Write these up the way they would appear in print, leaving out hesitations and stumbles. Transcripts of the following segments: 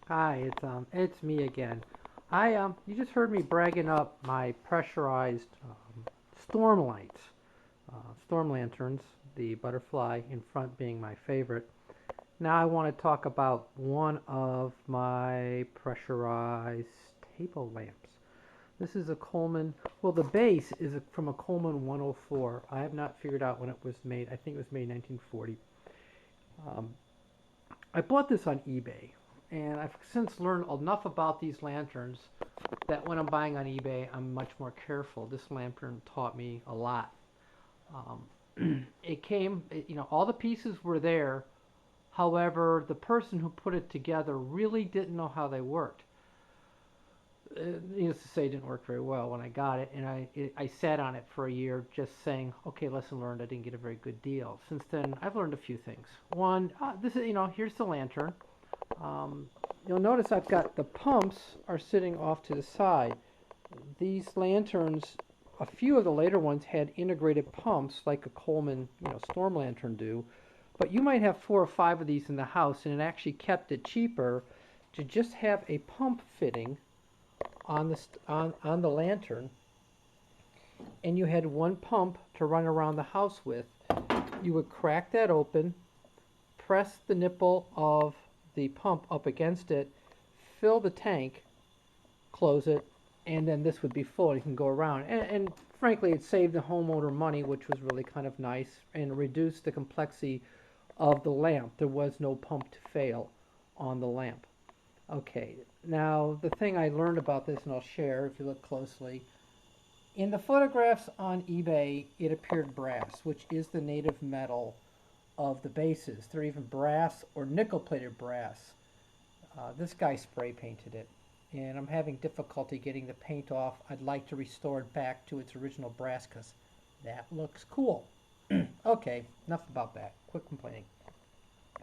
Hi, it's me again. You just heard me bragging up my pressurized storm lights, storm lanterns, the butterfly in front being my favorite. Now I want to talk about one of my pressurized table lamps. This is a Coleman. Well, the base is from a Coleman 104. I have not figured out when it was made. I think it was made in 1940. Um, I bought this on eBay, and I've since learned enough about these lanterns that when I'm buying on eBay, I'm much more careful. This lantern taught me a lot. All the pieces were there. However, the person who put it together really didn't know how they worked. Needless to say, it didn't work very well when I got it, and I sat on it for a year just saying, okay, lesson learned. I didn't get a very good deal. Since then, I've learned a few things. One, this is here's the lantern. Um, you'll notice I've got the pumps are sitting off to the side. These lanterns, a few of the later ones had integrated pumps like a Coleman, storm lantern do, but you might have 4 or 5 of these in the house, and it actually kept it cheaper to just have a pump fitting on the lantern, and you had one pump to run around the house with. You would crack that open, press the nipple of the pump up against it, fill the tank, close it, and then this would be full. You can go around. And frankly, it saved the homeowner money, which was really kind of nice, and reduced the complexity of the lamp. There was no pump to fail on the lamp. Okay, now the thing I learned about this, and I'll share if you look closely, in the photographs on eBay, it appeared brass, which is the native metal of the bases. They're even brass or nickel-plated brass. This guy spray painted it, and I'm having difficulty getting the paint off. I'd like to restore it back to its original brass because that looks cool. Okay, enough about that. Quit complaining.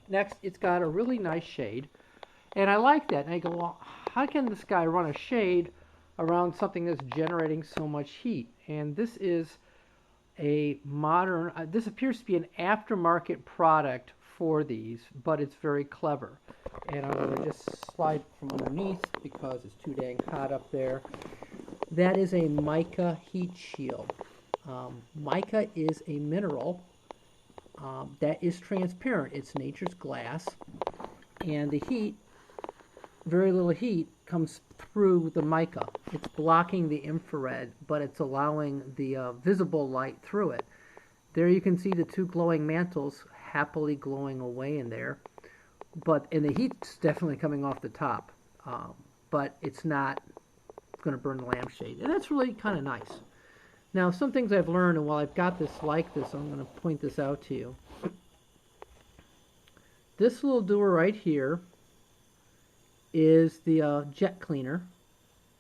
Next, it's got a really nice shade, and I like that. And I go, well, how can this guy run a shade around something that's generating so much heat? And this is a modern, this appears to be an aftermarket product for these, but it's very clever. And I'm going to just slide from underneath because it's too dang hot up there. That is a mica heat shield. Mica is a mineral that is transparent. It's nature's glass, and the heat, very little heat, comes through the mica. It's blocking the infrared, but it's allowing the visible light through it. There you can see the two glowing mantles happily glowing away in there, and the heat's definitely coming off the top, but it's not going to burn the lampshade, and that's really kind of nice. Now, some things I've learned, and while I've got this like this, I'm going to point this out to you. This little doer right here is the jet cleaner,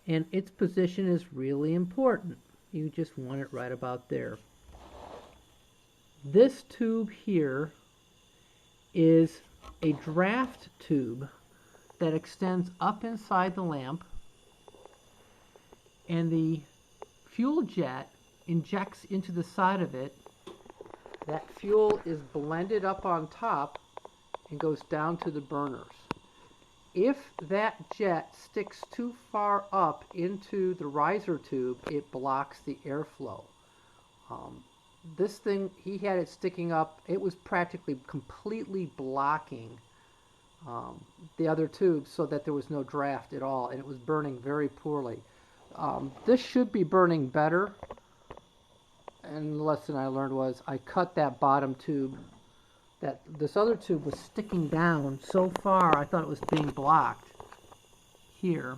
and its position is really important. You just want it right about there. This tube here is a draft tube that extends up inside the lamp, and the fuel jet injects into the side of it. That fuel is blended up on top and goes down to the burners. If that jet sticks too far up into the riser tube, it blocks the airflow. This thing, he had it sticking up. It was practically completely blocking the other tubes so that there was no draft at all, and it was burning very poorly. This should be burning better, and the lesson I learned was I cut that bottom tube. This other tube was sticking down so far I thought it was being blocked here.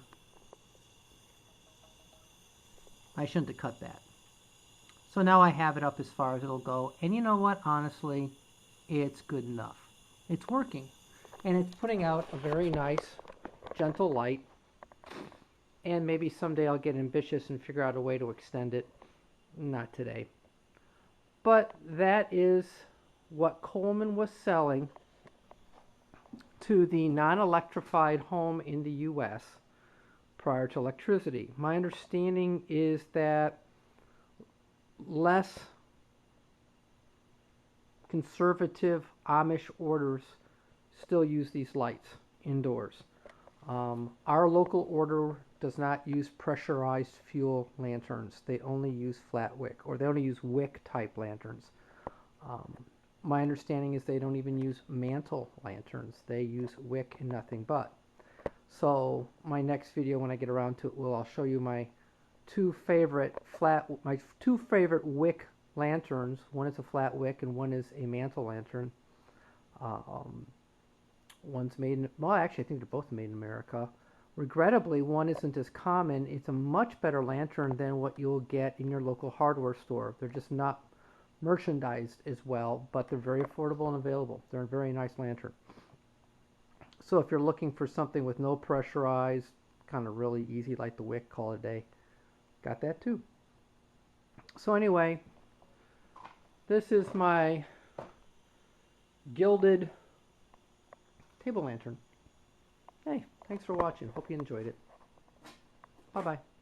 I shouldn't have cut that. So now I have it up as far as it'll go, and you know what, honestly, it's good enough. It's working, and it's putting out a very nice gentle light, and maybe someday I'll get ambitious and figure out a way to extend it. Not today. But that is what Coleman was selling to the non-electrified home in the U.S. prior to electricity. My understanding is that less conservative Amish orders still use these lights indoors. Our local order does not use pressurized fuel lanterns. They only use flat wick, or they only use wick type lanterns. Um, my understanding is they don't even use mantle lanterns. They use wick and nothing but. So my next video, when I get around to it, I'll show you my two favorite wick lanterns. One is a flat wick and one is a mantle lantern. Um, One's made in, well, actually, I think they're both made in America. Regrettably, one isn't as common. It's a much better lantern than what you'll get in your local hardware store. They're just not merchandised as well, but they're very affordable and available. They're a very nice lantern. So if you're looking for something with no pressurized, kind of really easy, like the wick, call it a day, got that too. So anyway, this is my gilded table lantern. Hey, thanks for watching. Hope you enjoyed it. Bye-bye.